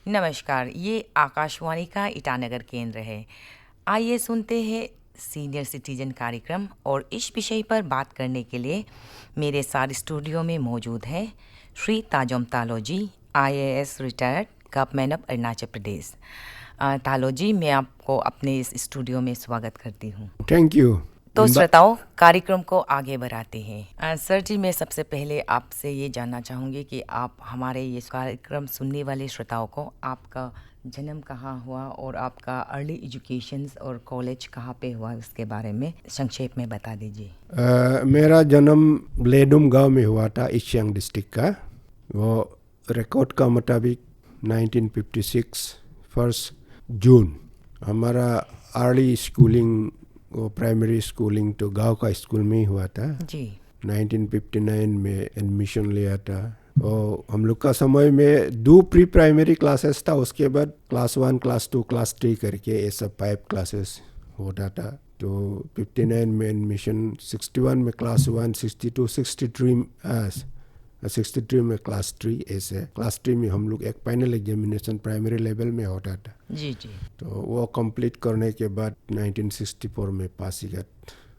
नमस्कार, ये आकाशवाणी का ईटानगर केंद्र है। आइए सुनते हैं सीनियर सिटीजन कार्यक्रम और इस विषय पर बात करने के लिए मेरे साथ स्टूडियो में मौजूद हैं Shri Tajom Taloji, IAS retired, government of Arunachal Pradesh. Taloji, मैं आपको अपने इस स्टूडियो में स्वागत करती हूँ। Thank you. तो श्रोताओं, कार्यक्रम को आगे बढ़ाते हैं। सर जी, मैं सबसे पहले आपसे ये जानना चाहूँगी कि आप हमारे ये कार्यक्रम सुनने वाले श्रोताओं को आपका जन्म कहाँ हुआ और आपका अर्ली एजुकेशन और कॉलेज कहाँ पे हुआ, उसके बारे में संक्षेप में बता दीजिए। मेरा जन्म लेडुम गांव में हुआ था, ईस्ट सियांग डिस्ट्रिक्ट का। वो रिकॉर्ड का मुताबिक 1956 फर्स्ट जून। हमारा अर्ली स्कूलिंग, वो प्राइमरी स्कूलिंग तो गांव का स्कूल में ही हुआ था जी। 1959 में एडमिशन लिया था। और हम लोग का समय में 2 प्री प्राइमरी क्लासेस था, उसके बाद क्लास 1, क्लास 2, क्लास 3 करके ये सब 5 क्लासेस होता था। तो 59 में एडमिशन, 61 में क्लास 1, 62, 63 में क्लास 3, ऐसे क्लास 3 में हम लोग एक फाइनल एग्जामिनेशन प्राइमरी लेवल में होता था। जी जी। तो वो कंप्लीट करने के बाद 1964 में पासीघाट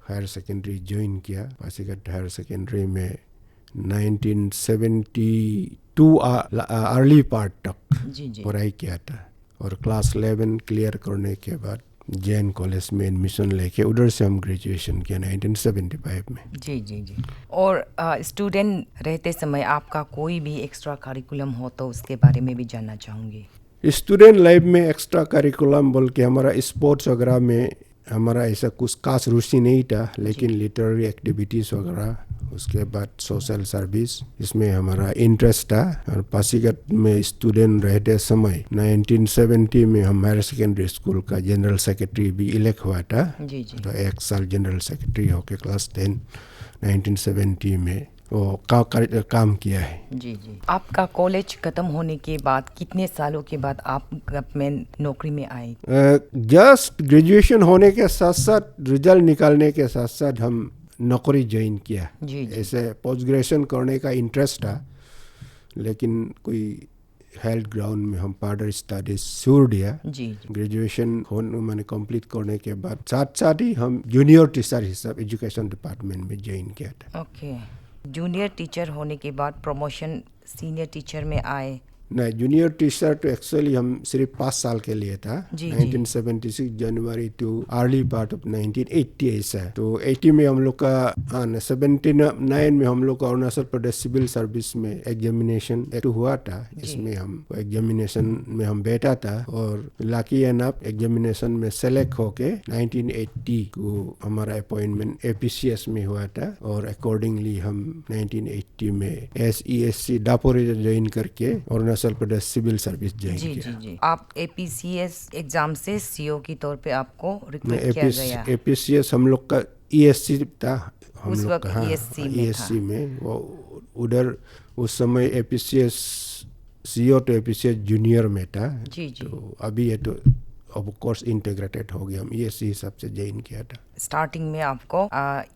हायर सेकेंडरी ज्वाइन किया। पासीघाट हायर सेकेंडरी में 1972 अर्ली पार्ट तक जी जी। पढ़ाई किया था। और क्लास 11 क्लियर करने के बाद जैन कॉलेज में एडमिशन लेके उधर से हम ग्रेजुएशन किया 1975 में। जी जी जी। और स्टूडेंट रहते समय आपका कोई भी एक्स्ट्रा करिकुलम हो तो उसके बारे में भी जानना चाहूँगी। स्टूडेंट लाइफ में एक्स्ट्रा करिकुलम बोल के हमारा स्पोर्ट्स वगैरह में हमारा ऐसा कुछ खास रुचि नहीं था, लेकिन लिटरेरी एक्टिविटीज़ वगैरह, उसके बाद सोशल सर्विस, इसमें हमारा इंटरेस्ट था। और पासीघाट में स्टूडेंट रहते समय 1970 में हम हायर सेकेंडरी स्कूल का जनरल सेक्रेटरी भी इलेक्ट हुआ था। जी जी। तो 1 साल जनरल सेक्रेटरी होके क्लास 10 1970 में वो काम किया है। जी जी। आपका कॉलेज खत्म होने के बाद कितने सालों के बाद आप गवर्नमेंट नौकरी में आए? जस्ट ग्रेजुएशन होने के साथ साथ, रिजल्ट निकालने के साथ साथ हम नौकरी ज्वाइन किया। जी जी। ऐसे पोस्ट ग्रेजुएशन करने का इंटरेस्ट था, लेकिन कोई हेल्थ ग्राउंड में हम फर्दर स्टडीज छोड़ दिया। जी जी। ग्रेजुएशन मैंने कंप्लीट करने के बाद साथ साथ ही हम जूनियर टीचर हिसाब एजुकेशन डिपार्टमेंट में ज्वाइन किया था। ओके। जूनियर टीचर होने के बाद प्रमोशन सीनियर टीचर में आए? नहीं, जूनियर टीचर तो एक्चुअली हम सिर्फ 5 साल के लिए था। जी, 1976 जनवरी टू अर्ली पार्ट ऑफ 1980 ऐसा। तो 80 में हम लोग का 79 में हम लोग का अरुणाचल प्रदेश सिविल सर्विस में एग्जामिनेशन हुआ था। इसमें हम एग्जामिनेशन में हम बैठा था और लकी एनफ एग्जामिनेशन में सेलेक्ट होके 1980 को हमारा अपॉइंटमेंट APCS में हुआ था। और अकॉर्डिंगली हम 1980 में SESC दापोरिजो ज्वाइन करके Arunachal Pradesh civil service join जी किया। जी जी। आप APCS एग्जाम से CO के तौर पे आपको रिक्रूट किया गया? APCS हम लोग का ESC था। हम उस लोग वक्त का ESC में था। ESC में वो उधर उस समय APCS CO तो APCS जूनियर में था। जी जी। तो अभी ये तो ऑफ कोर्स इंटीग्रेटेड हो गया, हम ESC हिसाब से ज्वाइन किया था। स्टार्टिंग में आपको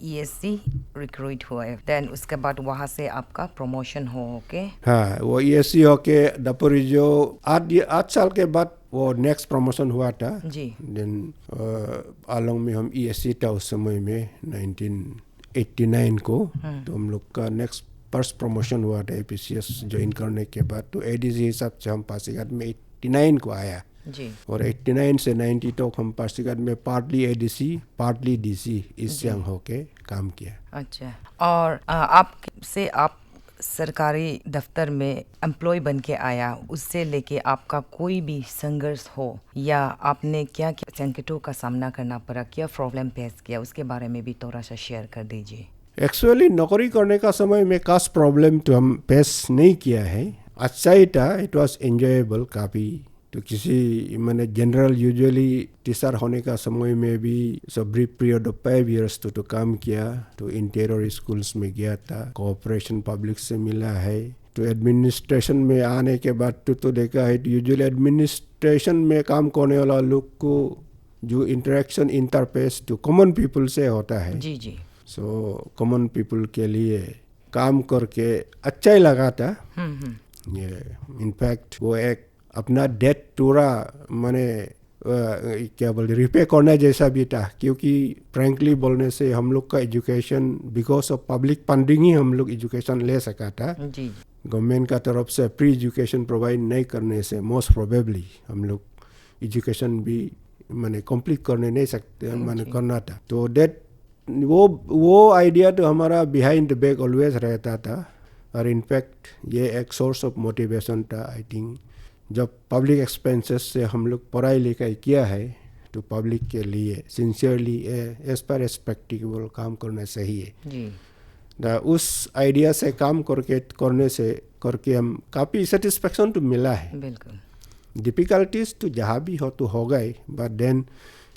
ESC रिक्रूट हुआ है, देन उसके बाद वहाँ से आपका प्रमोशन हो के? हाँ, वो ESC होके दापोरिजो 8 साल के बाद वो नेक्स्ट प्रमोशन हुआ था। जी। देन आलोंग में हम ESC था उस समय में 1989 को। तो हम लोग का नेक्स्ट फर्स्ट प्रमोशन हुआ था APCS ज्वाइन करने के बाद। तो ADC हिसाब से हम पासीघाट में 89 को आया। जी। और 89 से 90 तक हम पासीघाट में partly ADC partly DC east Siang होके काम किया। अच्छा। और आपसे आप सरकारी दफ्तर में एम्प्लॉय बन के आया, उससे लेके आपका कोई भी संघर्ष हो या आपने क्या क्या संकटों का सामना करना पड़ा, क्या प्रॉब्लम फेस किया, उसके बारे में भी थोड़ा सा शेयर कर दीजिए। एक्चुअली नौकरी करने का समय में खास प्रॉब्लम तो हम फेस नहीं किया है। अच्छा ही था, इट वाज एंजॉयबल काफ़ी। तो किसी मैंने जनरल यूजुअली टीचर होने का समय में भी ब्रीफ पीरियड ऑफ 5 years तो काम किया। तो इंटीरियर स्कूल्स में गया था, कोऑपरेशन पब्लिक से मिला है। तो एडमिनिस्ट्रेशन में आने के बाद तो देखा है, यूजुअली एडमिनिस्ट्रेशन में काम करने वाला लोग को जो इंटरेक्शन इंटरफेस तो कॉमन पीपल से होता है। जी जी। सो कॉमन पीपल के लिए काम करके अच्छा ही लगा था। ये इनफैक्ट वो एक अपना डेट पूरा मैंने क्या बोलते रिपे करना जैसा भी था, क्योंकि फ्रैंकली बोलने से हम लोग का education because of public funding ही हम लोग एजुकेशन ले सका था। जी गवर्नमेंट का तरफ से प्री एजुकेशन प्रोवाइड नहीं करने से मोस्ट प्रोबेबली हम लोग एजुकेशन भी मैंने कंप्लीट करने नहीं सकते, मैंने करना था। तो डेट वो आइडिया तो हमारा बिहाइंड द बैक ऑलवेज रहता था, और इनफैक्ट ये एक सोर्स ऑफ मोटिवेशन था। आई थिंक जब पब्लिक एक्सपेंसेस से हम लोग पढ़ाई लिखाई किया है तो पब्लिक के लिए sincerely as per as practical काम करना सही है जी। उस आइडिया से काम करके हम काफ़ी सेटिस्फेक्शन तो मिला है। बिल्कुल। डिफ़िकल्टीज तो जहाँ भी हो तो हो गए, बट देन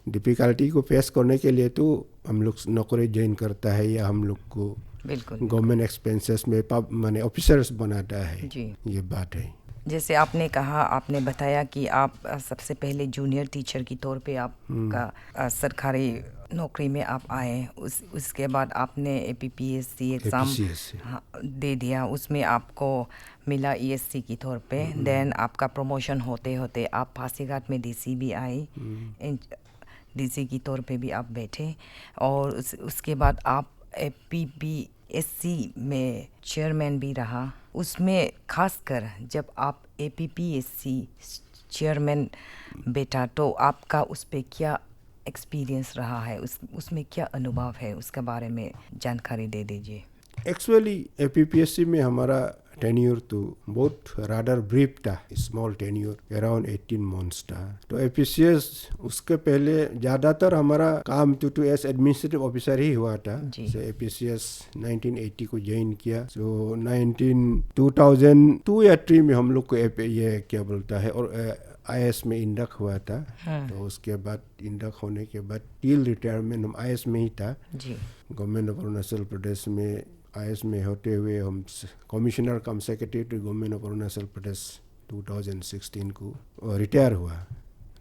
डिफ़िकल्टी को फेस करने के लिए तो हम लोग नौकरी ज्वाइन करता है या हम लोग को बिल्कुल गवर्नमेंट एक्सपेंसेस में माने ऑफिसर्स बनाता है। जी। ये बात है। जैसे आपने कहा, आपने बताया कि आप सबसे पहले जूनियर टीचर की तौर पे आपका सरकारी नौकरी में आप आए, उसके बाद आपने APPSC एग्ज़ाम दे दिया, उसमें आपको मिला ESC की तौर पे। देन आपका प्रमोशन होते होते आप पासीघाट में DC भी आए, DC की तौर पे भी आप बैठे, और उसके बाद आप APPSC में चेयरमैन भी रहा। उसमें खासकर जब आप APPSC चेयरमैन बैठा तो आपका उस पर क्या एक्सपीरियंस रहा है, उसमें क्या अनुभव है, उसके बारे में जानकारी दे दीजिए। एक्चुअली APPSC में हमारा टेन्योर तो बहुत रादर ब्रीफ था, स्मॉल टेन्योर अराउंड 18 मंथ्स था। तो APCS उसके पहले ज़्यादातर हमारा काम तो एज एडमिनिस्ट्रेटिव ऑफिसर ही हुआ था। so APCS 1980 को ज्वाइन किया। so 2002 या 3 में हम लोग को ये क्या बोलता है और IS में इंडक हुआ था। तो उसके बाद इंडक होने के बाद टिल रिटायरमेंट हम IS में ही था। गवर्नमेंट ऑफ अरुणाचल प्रदेश में IS में होते हुए हम commissioner cum secretary government of Arunachal Pradesh 2016 को रिटायर हुआ।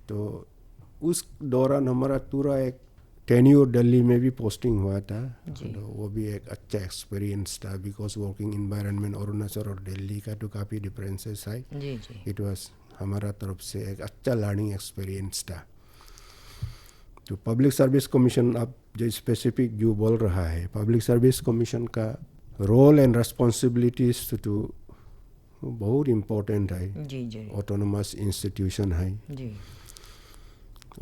तो उस दौरान हमारा पूरा एक टेन्योर दिल्ली में भी पोस्टिंग हुआ था। तो वो भी एक अच्छा एक्सपीरियंस था, बिकॉज वर्किंग इन्वायरमेंट अरुणाचल और दिल्ली का तो काफ़ी डिफरेंसेस है। इट वाज हमारा तरफ से एक अच्छा लर्निंग एक्सपीरियंस था। तो पब्लिक सर्विस कमीशन अब जो स्पेसिफिक जो बोल रहा है, पब्लिक सर्विस कमीशन का रोल एंड रेस्पॉन्सिबिलिटीज तो बहुत इम्पोर्टेंट है। ऑटोनोमस इंस्टीट्यूशन है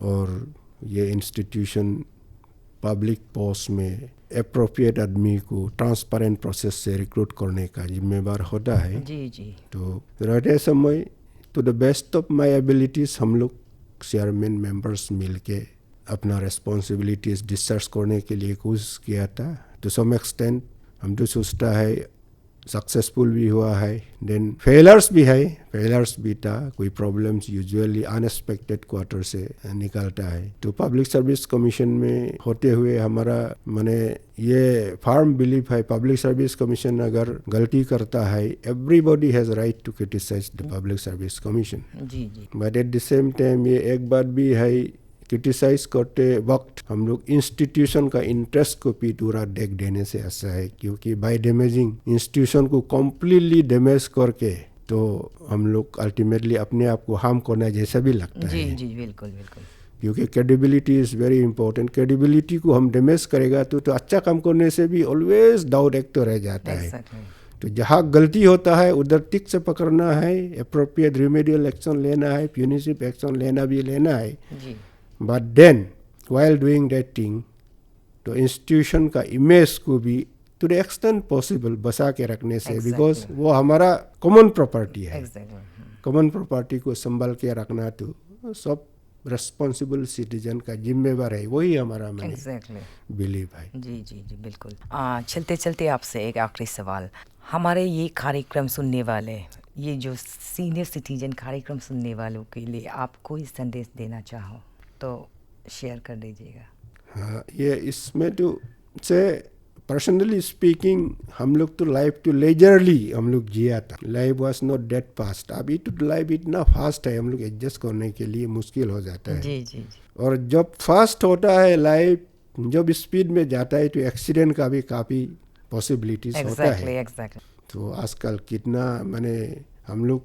और ये इंस्टीट्यूशन पब्लिक पोस्ट में एप्रोप्रिएट आदमी को ट्रांसपेरेंट प्रोसेस से रिक्रूट करने का जिम्मेवार होता है। तो रहते समय to the best of my abilities हम लोग चेयरमैन मेंबर्स मिलके अपना रेस्पॉन्सिबिलिटीज डिस्चार्ज करने के लिए कोशिश किया था। टू सम एक्सटेंट हम तो सोचता है सक्सेसफुल भी हुआ है। देन फेलर्स भी था, कोई प्रॉब्लम्स यूजुअली अनएक्सपेक्टेड क्वार्टर से निकलता है। तो पब्लिक सर्विस कमीशन में होते हुए हमारा माने ये फार्म बिलीफ है, पब्लिक सर्विस कमीशन अगर गलती करता है, everybody has right to criticise the public service commission. But at the same time ये एक बात भी है, क्रिटिसाइज करते वक्त हम लोग इंस्टीट्यूशन का इंटरेस्ट को भी पूरा देख देने से अच्छा है, क्योंकि बाय डैमेजिंग इंस्टीट्यूशन को कम्प्लीटली डैमेज करके तो हम लोग अल्टीमेटली अपने आप को हार्म करना जैसा भी लगता है। बिल्कुल। क्योंकि credibility is very important. Credibility को हम डैमेज करेगा तो अच्छा काम करने से भी ऑलवेज डाउट एक तो रह जाता है। तो जहाँ गलती होता है उधर टिक से पकड़ना है, एप्रोप्रिएट रिमेडियल एक्शन लेना है, प्यूनिटिव एक्शन लेना है। But then while doing that thing तो इंस्टीट्यूशन का इमेज को भी टू द एक्सटेंट पॉसिबल बचा के रखने से, बिकॉज वो हमारा कॉमन प्रॉपर्टी है। कॉमन प्रॉपर्टी को संभाल के रखना तो सब रेस्पॉन्सिबल सिटीजन का जिम्मेवार है, वही हमारा बिलीव है। जी बिल्कुल। चलते चलते आपसे एक आखिरी सवाल। हमारे ये कार्यक्रम सुनने वाले, ये जो सीनियर सिटीजन कार्यक्रम सुनने वालों के लिए आप कोई संदेश देना चाहो तो शेयर कर दीजिएगा। हाँ, ये इसमें तो से पर्सनली स्पीकिंग हम लोग तो लाइफ तो लेजरली हम लोग जिया था। Life was not that fast. अभी तो लाइफ इतना फास्ट है, हम लोग एडजस्ट करने के लिए मुश्किल हो जाता है। जी। और जब फास्ट होता है लाइफ, जब स्पीड में जाता है तो एक्सीडेंट का भी काफ़ी पॉसिबिलिटीज होता है। Exactly. तो आजकल कितना माने हम लोग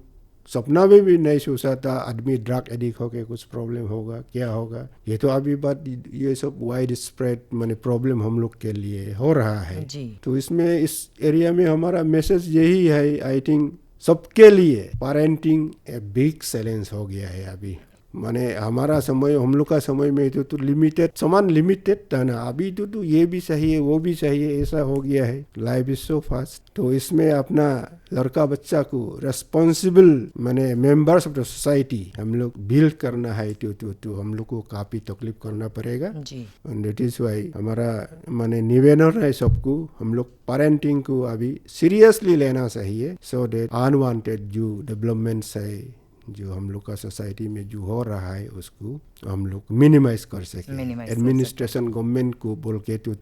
सपना में भी नहीं सोचा था आदमी ड्रग एडिक्ट होके कुछ प्रॉब्लम होगा, क्या होगा। ये तो अभी बात, ये सब वाइड स्प्रेड माने प्रॉब्लम हम लोग के लिए हो रहा है जी। तो इसमें इस एरिया में हमारा मैसेज यही है, आई थिंक सबके लिए पेरेंटिंग ए बिग चैलेंज हो गया है अभी। माने हमारा समय, हम लोग का समय में तो लिमिटेड, सामान लिमिटेड था ना। अभी तो ये भी चाहिए वो भी चाहिए, ऐसा हो गया है। Life is so fast. तो इसमें अपना लड़का बच्चा को रेस्पॉन्सिबल माने मेंबर्स ऑफ द सोसाइटी हम लोग बिल्ड करना है तो हम लोग को काफ़ी तकलीफ करना पड़ेगा जी। दैट इज़ वाई हमारा माने निवेदन है सबको, हम लोग पेरेंटिंग को अभी सीरियसली लेना चाहिए सो दैट अनवांटेड जो डेवलपमेंट्स है जो हम लोग का सोसाइटी में जो हो रहा है उसको हम लोग मिनिमाइज कर सकें। एडमिनिस्ट्रेशन गवर्नमेंट को बोल के तो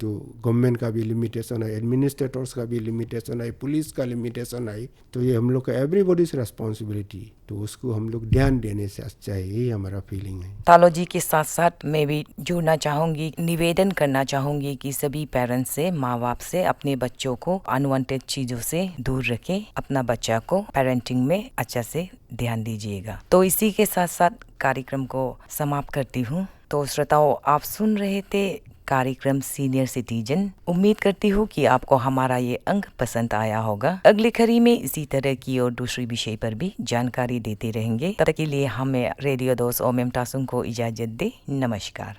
गवर्नमेंट का भी लिमिटेशन है, एडमिनिस्ट्रेटर्स का भी लिमिटेशन है, पुलिस का लिमिटेशन है। तो ये हम लोग का एवरीबॉडीज रिस्पॉन्सिबिलिटी, तो उसको हम लोग ध्यान देने से अच्छा है, यही हमारा फीलिंग है। तालो जी के साथ साथ मैं भी जुड़ना चाहूँगी, निवेदन करना चाहूँगी कि सभी पेरेंट्स से, माँ बाप से अपने बच्चों को अनवांटेड चीज़ों से दूर रखें, अपना बच्चा को पेरेंटिंग में अच्छा से ध्यान दीजिएगा। तो इसी के साथ साथ कार्यक्रम को समाप्त करती हूँ। तो श्रोताओं, आप सुन रहे थे कार्यक्रम सीनियर सिटीजन। उम्मीद करती हूँ कि आपको हमारा ये अंक पसंद आया होगा। अगली कड़ी में इसी तरह की और दूसरी विषय पर भी जानकारी देते रहेंगे। तब तक के लिए हमें रेडियो दोस्त ओमेम टासुंग को इजाजत दे। नमस्कार।